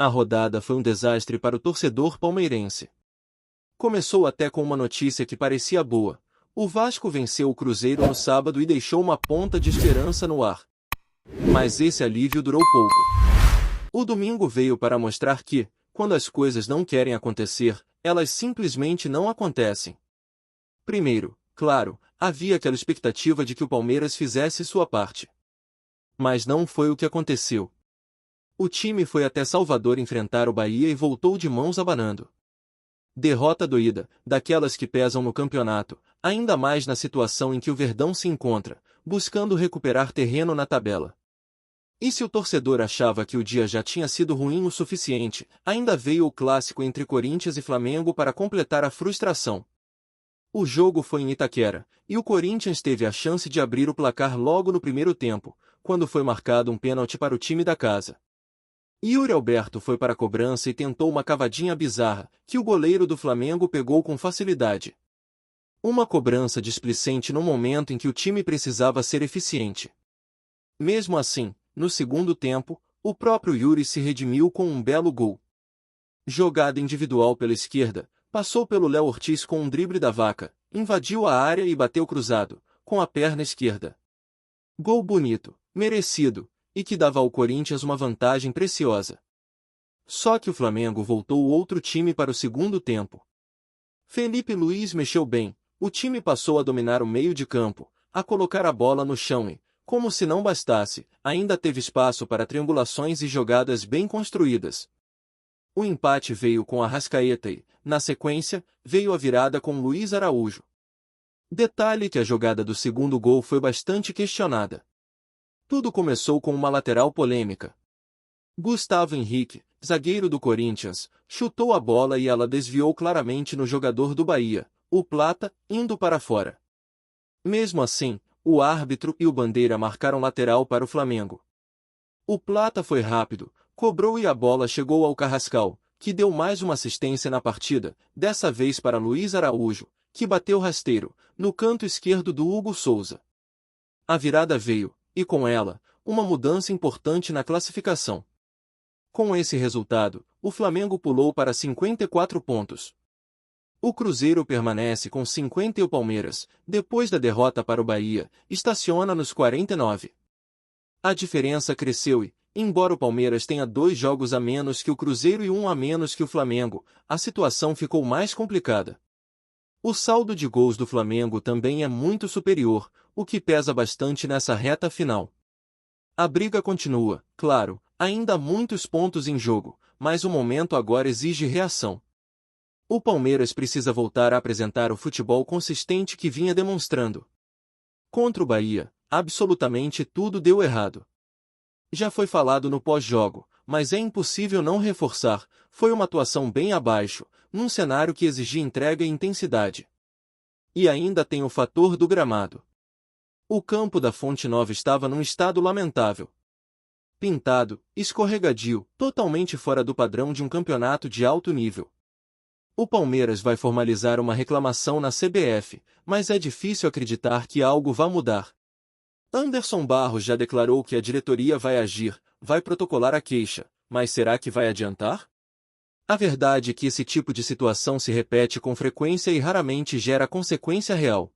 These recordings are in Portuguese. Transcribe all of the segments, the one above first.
A rodada foi um desastre para o torcedor palmeirense. Começou até com uma notícia que parecia boa. O Vasco venceu o Cruzeiro no sábado e deixou uma ponta de esperança no ar. Mas esse alívio durou pouco. O domingo veio para mostrar que, quando as coisas não querem acontecer, elas simplesmente não acontecem. Primeiro, claro, havia aquela expectativa de que o Palmeiras fizesse sua parte. Mas não foi o que aconteceu. O time foi até Salvador enfrentar o Bahia e voltou de mãos abanando. Derrota doída, daquelas que pesam no campeonato, ainda mais na situação em que o Verdão se encontra, buscando recuperar terreno na tabela. E se o torcedor achava que o dia já tinha sido ruim o suficiente, ainda veio o clássico entre Corinthians e Flamengo para completar a frustração. O jogo foi em Itaquera, e o Corinthians teve a chance de abrir o placar logo no primeiro tempo, quando foi marcado um pênalti para o time da casa. Yuri Alberto foi para a cobrança e tentou uma cavadinha bizarra, que o goleiro do Flamengo pegou com facilidade. Uma cobrança displicente no momento em que o time precisava ser eficiente. Mesmo assim, no segundo tempo, o próprio Yuri se redimiu com um belo gol. Jogada individual pela esquerda, passou pelo Léo Ortiz com um drible da vaca, invadiu a área e bateu cruzado, com a perna esquerda. Gol bonito, merecido, e que dava ao Corinthians uma vantagem preciosa. Só que o Flamengo voltou o outro time para o segundo tempo. Felipe Luiz mexeu bem, o time passou a dominar o meio de campo, a colocar a bola no chão e, como se não bastasse, ainda teve espaço para triangulações e jogadas bem construídas. O empate veio com Arrascaeta e, na sequência, veio a virada com Luiz Araújo. Detalhe que a jogada do segundo gol foi bastante questionada. Tudo começou com uma lateral polêmica. Gustavo Henrique, zagueiro do Corinthians, chutou a bola e ela desviou claramente no jogador do Bahia, o Plata, indo para fora. Mesmo assim, o árbitro e o Bandeira marcaram lateral para o Flamengo. O Plata foi rápido, cobrou e a bola chegou ao Carrascal, que deu mais uma assistência na partida, dessa vez para Luiz Araújo, que bateu rasteiro, no canto esquerdo do Hugo Souza. A virada veio, e com ela, uma mudança importante na classificação. Com esse resultado, o Flamengo pulou para 54 pontos. O Cruzeiro permanece com 50 e o Palmeiras, depois da derrota para o Bahia, estaciona nos 49. A diferença cresceu e, embora o Palmeiras tenha 2 jogos a menos que o Cruzeiro e 1 a menos que o Flamengo, a situação ficou mais complicada. O saldo de gols do Flamengo também é muito superior, o que pesa bastante nessa reta final. A briga continua, claro, ainda há muitos pontos em jogo, mas o momento agora exige reação. O Palmeiras precisa voltar a apresentar o futebol consistente que vinha demonstrando. Contra o Bahia, absolutamente tudo deu errado. Já foi falado no pós-jogo, mas é impossível não reforçar, foi uma atuação bem abaixo, num cenário que exigia entrega e intensidade. E ainda tem o fator do gramado. O campo da Fonte Nova estava num estado lamentável. Pintado, escorregadio, totalmente fora do padrão de um campeonato de alto nível. O Palmeiras vai formalizar uma reclamação na CBF, mas é difícil acreditar que algo vá mudar. Anderson Barros já declarou que a diretoria vai agir, vai protocolar a queixa, mas será que vai adiantar? A verdade é que esse tipo de situação se repete com frequência e raramente gera consequência real.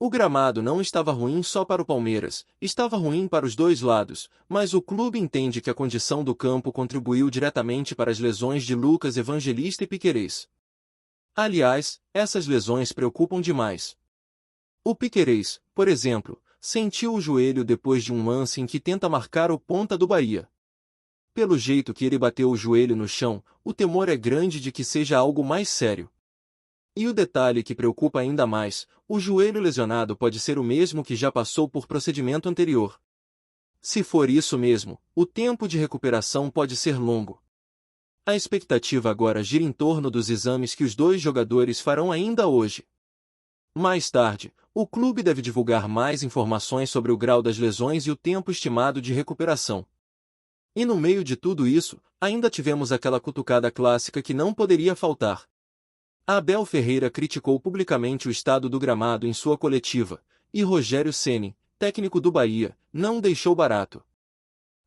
O gramado não estava ruim só para o Palmeiras, estava ruim para os dois lados, mas o clube entende que a condição do campo contribuiu diretamente para as lesões de Lucas Evangelista e Piquerez. Aliás, essas lesões preocupam demais. O Piquerez, por exemplo, sentiu o joelho depois de um lance em que tenta marcar o ponta do Bahia. Pelo jeito que ele bateu o joelho no chão, o temor é grande de que seja algo mais sério. E o detalhe que preocupa ainda mais, o joelho lesionado pode ser o mesmo que já passou por procedimento anterior. Se for isso mesmo, o tempo de recuperação pode ser longo. A expectativa agora gira em torno dos exames que os dois jogadores farão ainda hoje. Mais tarde, o clube deve divulgar mais informações sobre o grau das lesões e o tempo estimado de recuperação. E no meio de tudo isso, ainda tivemos aquela cutucada clássica que não poderia faltar. Abel Ferreira criticou publicamente o estado do gramado em sua coletiva, e Rogério Ceni, técnico do Bahia, não deixou barato.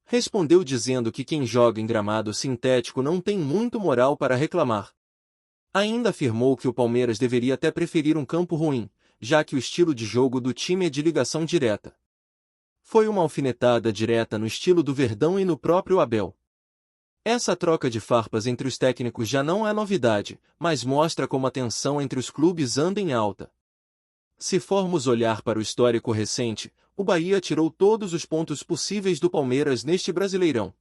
Respondeu dizendo que quem joga em gramado sintético não tem muito moral para reclamar. Ainda afirmou que o Palmeiras deveria até preferir um campo ruim, já que o estilo de jogo do time é de ligação direta. Foi uma alfinetada direta no estilo do Verdão e no próprio Abel. Essa troca de farpas entre os técnicos já não é novidade, mas mostra como a tensão entre os clubes anda em alta. Se formos olhar para o histórico recente, o Bahia tirou todos os pontos possíveis do Palmeiras neste Brasileirão.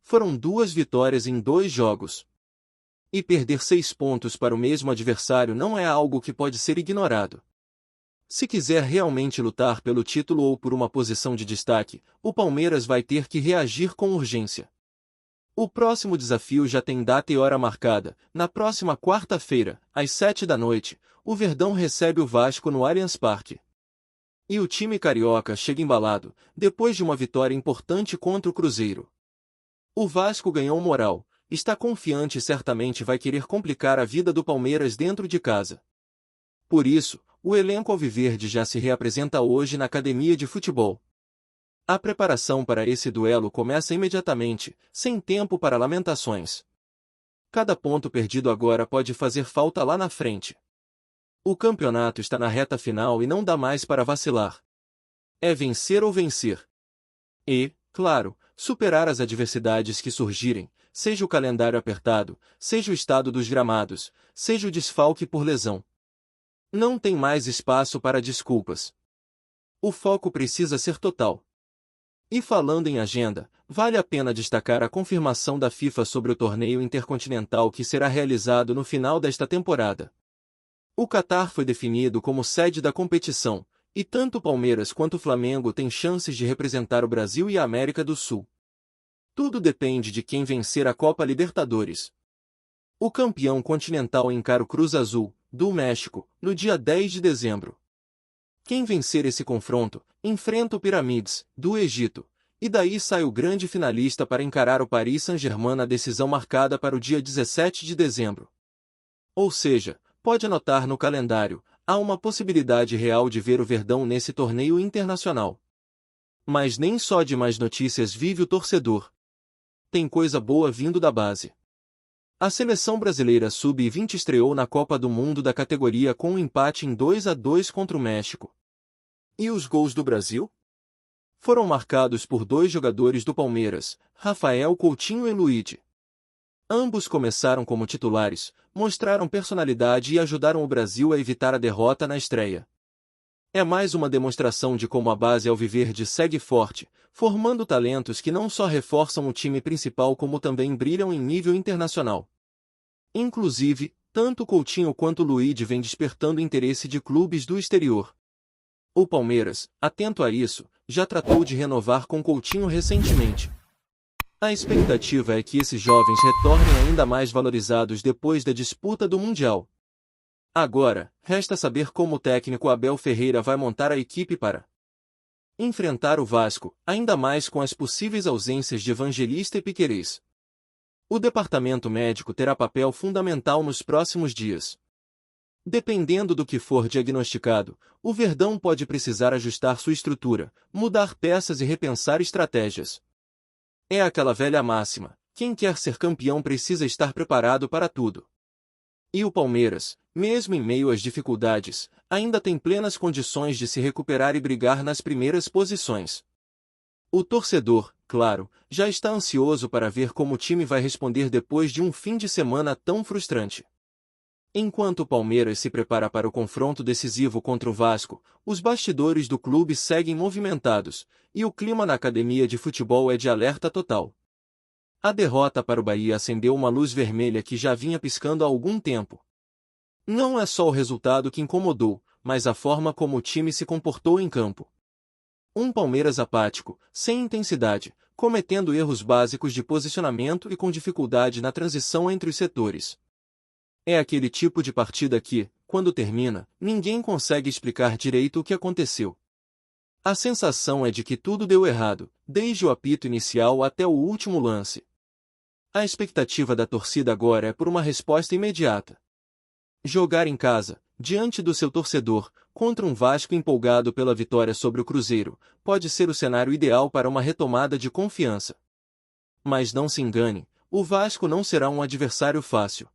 Foram 2 vitórias em 2 jogos. E perder 6 pontos para o mesmo adversário não é algo que pode ser ignorado. Se quiser realmente lutar pelo título ou por uma posição de destaque, o Palmeiras vai ter que reagir com urgência. O próximo desafio já tem data e hora marcada. Na próxima quarta-feira, às 7 da noite, o Verdão recebe o Vasco no Allianz Parque. E o time carioca chega embalado, depois de uma vitória importante contra o Cruzeiro. O Vasco ganhou moral, está confiante e certamente vai querer complicar a vida do Palmeiras dentro de casa. Por isso, o elenco alviverde já se reapresenta hoje na academia de futebol. A preparação para esse duelo começa imediatamente, sem tempo para lamentações. Cada ponto perdido agora pode fazer falta lá na frente. O campeonato está na reta final e não dá mais para vacilar. É vencer ou vencer. E, claro, superar as adversidades que surgirem, seja o calendário apertado, seja o estado dos gramados, seja o desfalque por lesão. Não tem mais espaço para desculpas. O foco precisa ser total. E falando em agenda, vale a pena destacar a confirmação da FIFA sobre o torneio intercontinental que será realizado no final desta temporada. O Catar foi definido como sede da competição, e tanto o Palmeiras quanto o Flamengo têm chances de representar o Brasil e a América do Sul. Tudo depende de quem vencer a Copa Libertadores. O campeão continental encara o Cruz Azul, do México, no dia 10 de dezembro. Quem vencer esse confronto, enfrenta o Pirâmides, do Egito, e daí sai o grande finalista para encarar o Paris Saint-Germain na decisão marcada para o dia 17 de dezembro. Ou seja, pode anotar no calendário, há uma possibilidade real de ver o Verdão nesse torneio internacional. Mas nem só de más notícias vive o torcedor. Tem coisa boa vindo da base. A seleção brasileira sub-20 estreou na Copa do Mundo da categoria com um empate em 2-2 contra o México. E os gols do Brasil? Foram marcados por 2 jogadores do Palmeiras, Rafael Coutinho e Luide. Ambos começaram como titulares, mostraram personalidade e ajudaram o Brasil a evitar a derrota na estreia. É mais uma demonstração de como a base alviverde segue forte, formando talentos que não só reforçam o time principal como também brilham em nível internacional. Inclusive, tanto Coutinho quanto Luide vêm despertando interesse de clubes do exterior. O Palmeiras, atento a isso, já tratou de renovar com Coutinho recentemente. A expectativa é que esses jovens retornem ainda mais valorizados depois da disputa do Mundial. Agora, resta saber como o técnico Abel Ferreira vai montar a equipe para enfrentar o Vasco, ainda mais com as possíveis ausências de Evangelista e Piquerez. O departamento médico terá papel fundamental nos próximos dias. Dependendo do que for diagnosticado, o Verdão pode precisar ajustar sua estrutura, mudar peças e repensar estratégias. É aquela velha máxima: quem quer ser campeão precisa estar preparado para tudo. E o Palmeiras, mesmo em meio às dificuldades, ainda tem plenas condições de se recuperar e brigar nas primeiras posições. O torcedor, claro, já está ansioso para ver como o time vai responder depois de um fim de semana tão frustrante. Enquanto o Palmeiras se prepara para o confronto decisivo contra o Vasco, os bastidores do clube seguem movimentados, e o clima na academia de futebol é de alerta total. A derrota para o Bahia acendeu uma luz vermelha que já vinha piscando há algum tempo. Não é só o resultado que incomodou, mas a forma como o time se comportou em campo. Um Palmeiras apático, sem intensidade, cometendo erros básicos de posicionamento e com dificuldade na transição entre os setores. É aquele tipo de partida que, quando termina, ninguém consegue explicar direito o que aconteceu. A sensação é de que tudo deu errado, desde o apito inicial até o último lance. A expectativa da torcida agora é por uma resposta imediata. Jogar em casa, diante do seu torcedor, contra um Vasco empolgado pela vitória sobre o Cruzeiro, pode ser o cenário ideal para uma retomada de confiança. Mas não se engane, o Vasco não será um adversário fácil.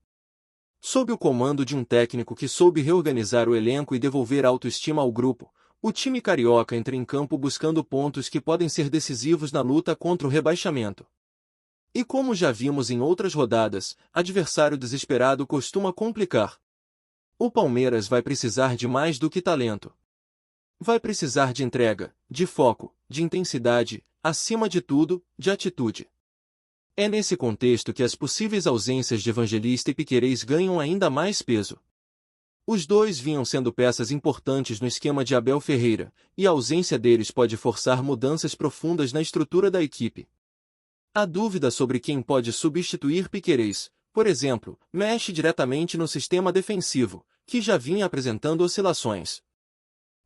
Sob o comando de um técnico que soube reorganizar o elenco e devolver autoestima ao grupo, o time carioca entra em campo buscando pontos que podem ser decisivos na luta contra o rebaixamento. E como já vimos em outras rodadas, adversário desesperado costuma complicar. O Palmeiras vai precisar de mais do que talento. Vai precisar de entrega, de foco, de intensidade, acima de tudo, de atitude. É nesse contexto que as possíveis ausências de Evangelista e Piquerez ganham ainda mais peso. Os dois vinham sendo peças importantes no esquema de Abel Ferreira, e a ausência deles pode forçar mudanças profundas na estrutura da equipe. A dúvida sobre quem pode substituir Piquerez, por exemplo, mexe diretamente no sistema defensivo, que já vinha apresentando oscilações.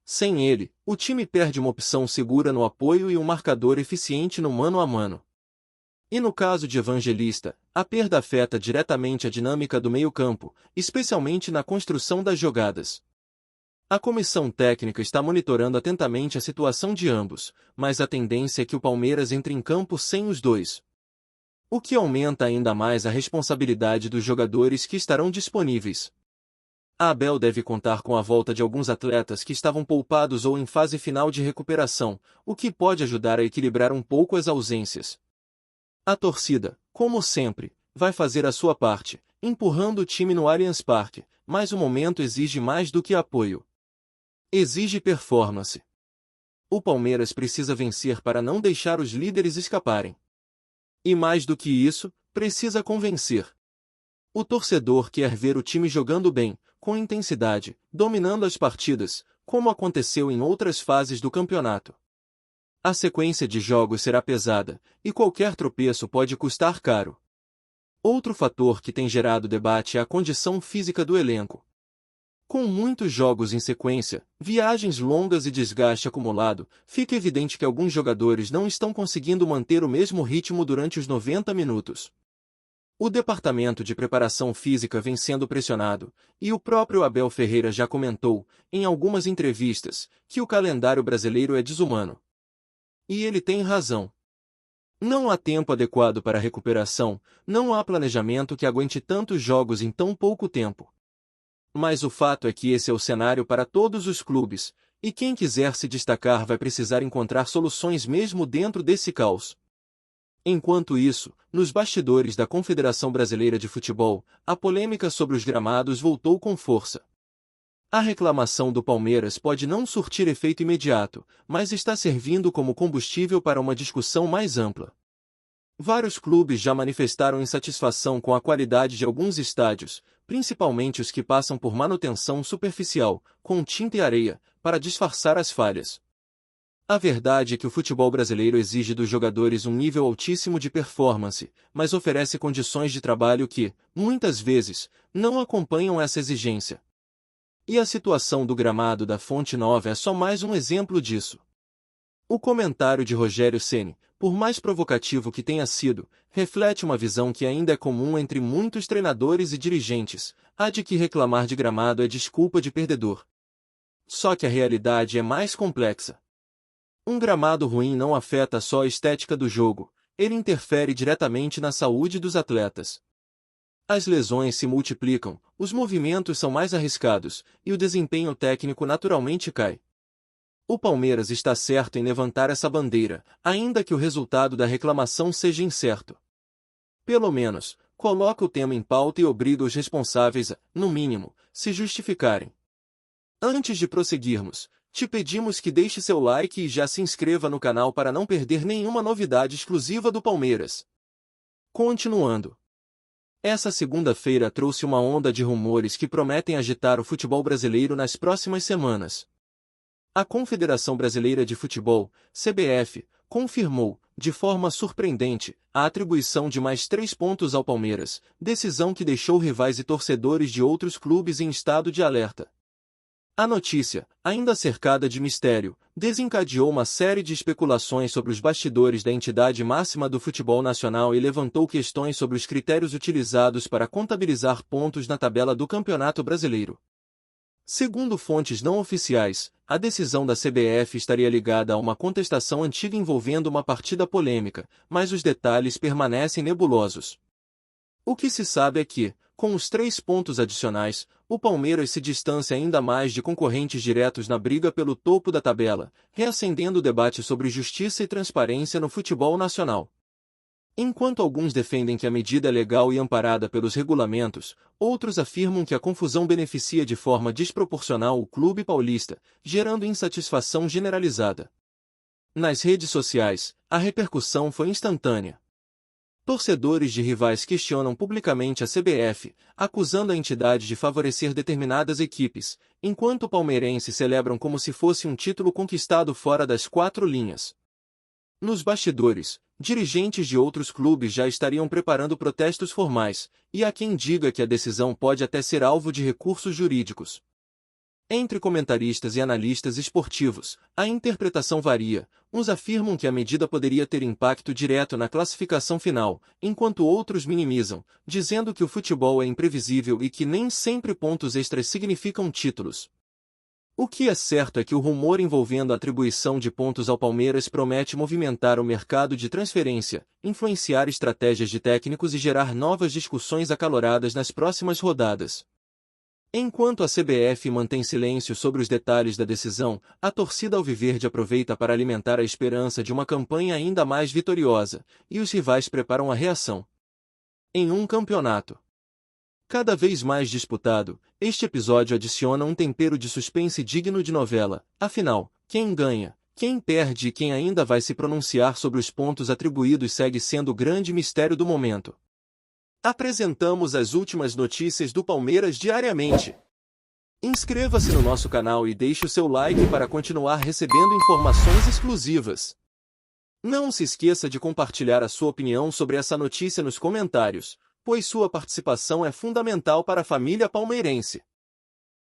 Sem ele, o time perde uma opção segura no apoio e um marcador eficiente no mano a mano. E no caso de Evangelista, a perda afeta diretamente a dinâmica do meio-campo, especialmente na construção das jogadas. A comissão técnica está monitorando atentamente a situação de ambos, mas a tendência é que o Palmeiras entre em campo sem os dois. O que aumenta ainda mais a responsabilidade dos jogadores que estarão disponíveis. A Abel deve contar com a volta de alguns atletas que estavam poupados ou em fase final de recuperação, o que pode ajudar a equilibrar um pouco as ausências. A torcida, como sempre, vai fazer a sua parte, empurrando o time no Allianz Parque, mas o momento exige mais do que apoio. Exige performance. O Palmeiras precisa vencer para não deixar os líderes escaparem. E mais do que isso, precisa convencer. O torcedor quer ver o time jogando bem, com intensidade, dominando as partidas, como aconteceu em outras fases do campeonato. A sequência de jogos será pesada, e qualquer tropeço pode custar caro. Outro fator que tem gerado debate é a condição física do elenco. Com muitos jogos em sequência, viagens longas e desgaste acumulado, fica evidente que alguns jogadores não estão conseguindo manter o mesmo ritmo durante os 90 minutos. O departamento de preparação física vem sendo pressionado, e o próprio Abel Ferreira já comentou, em algumas entrevistas, que o calendário brasileiro é desumano. E ele tem razão. Não há tempo adequado para a recuperação, não há planejamento que aguente tantos jogos em tão pouco tempo. Mas o fato é que esse é o cenário para todos os clubes, e quem quiser se destacar vai precisar encontrar soluções mesmo dentro desse caos. Enquanto isso, nos bastidores da Confederação Brasileira de Futebol, a polêmica sobre os gramados voltou com força. A reclamação do Palmeiras pode não surtir efeito imediato, mas está servindo como combustível para uma discussão mais ampla. Vários clubes já manifestaram insatisfação com a qualidade de alguns estádios, principalmente os que passam por manutenção superficial, com tinta e areia, para disfarçar as falhas. A verdade é que o futebol brasileiro exige dos jogadores um nível altíssimo de performance, mas oferece condições de trabalho que, muitas vezes, não acompanham essa exigência. E a situação do gramado da Fonte Nova é só mais um exemplo disso. O comentário de Rogério Ceni, por mais provocativo que tenha sido, reflete uma visão que ainda é comum entre muitos treinadores e dirigentes, a de que reclamar de gramado é desculpa de perdedor. Só que a realidade é mais complexa. Um gramado ruim não afeta só a estética do jogo, ele interfere diretamente na saúde dos atletas. As lesões se multiplicam, os movimentos são mais arriscados, e o desempenho técnico naturalmente cai. O Palmeiras está certo em levantar essa bandeira, ainda que o resultado da reclamação seja incerto. Pelo menos, coloca o tema em pauta e obriga os responsáveis a, no mínimo, se justificarem. Antes de prosseguirmos, te pedimos que deixe seu like e já se inscreva no canal para não perder nenhuma novidade exclusiva do Palmeiras. Continuando. Essa segunda-feira trouxe uma onda de rumores que prometem agitar o futebol brasileiro nas próximas semanas. A Confederação Brasileira de Futebol, CBF, confirmou, de forma surpreendente, a atribuição de mais 3 pontos ao Palmeiras, decisão que deixou rivais e torcedores de outros clubes em estado de alerta. A notícia, ainda cercada de mistério, desencadeou uma série de especulações sobre os bastidores da entidade máxima do futebol nacional e levantou questões sobre os critérios utilizados para contabilizar pontos na tabela do Campeonato Brasileiro. Segundo fontes não oficiais, a decisão da CBF estaria ligada a uma contestação antiga envolvendo uma partida polêmica, mas os detalhes permanecem nebulosos. O que se sabe é que, com os 3 pontos adicionais, o Palmeiras se distancia ainda mais de concorrentes diretos na briga pelo topo da tabela, reacendendo o debate sobre justiça e transparência no futebol nacional. Enquanto alguns defendem que a medida é legal e amparada pelos regulamentos, outros afirmam que a confusão beneficia de forma desproporcional o clube paulista, gerando insatisfação generalizada. Nas redes sociais, a repercussão foi instantânea. Torcedores de rivais questionam publicamente a CBF, acusando a entidade de favorecer determinadas equipes, enquanto palmeirenses celebram como se fosse um título conquistado fora das 4 linhas. Nos bastidores, dirigentes de outros clubes já estariam preparando protestos formais, e há quem diga que a decisão pode até ser alvo de recursos jurídicos. Entre comentaristas e analistas esportivos, a interpretação varia. Uns afirmam que a medida poderia ter impacto direto na classificação final, enquanto outros minimizam, dizendo que o futebol é imprevisível e que nem sempre pontos extras significam títulos. O que é certo é que o rumor envolvendo a atribuição de pontos ao Palmeiras promete movimentar o mercado de transferência, influenciar estratégias de técnicos e gerar novas discussões acaloradas nas próximas rodadas. Enquanto a CBF mantém silêncio sobre os detalhes da decisão, a torcida alviverde aproveita para alimentar a esperança de uma campanha ainda mais vitoriosa, e os rivais preparam a reação. Em um campeonato cada vez mais disputado, este episódio adiciona um tempero de suspense digno de novela. Afinal, quem ganha, quem perde e quem ainda vai se pronunciar sobre os pontos atribuídos segue sendo o grande mistério do momento. Apresentamos as últimas notícias do Palmeiras diariamente. Inscreva-se no nosso canal e deixe o seu like para continuar recebendo informações exclusivas. Não se esqueça de compartilhar a sua opinião sobre essa notícia nos comentários, pois sua participação é fundamental para a família palmeirense.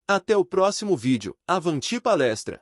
Até o próximo vídeo. Avante palestra!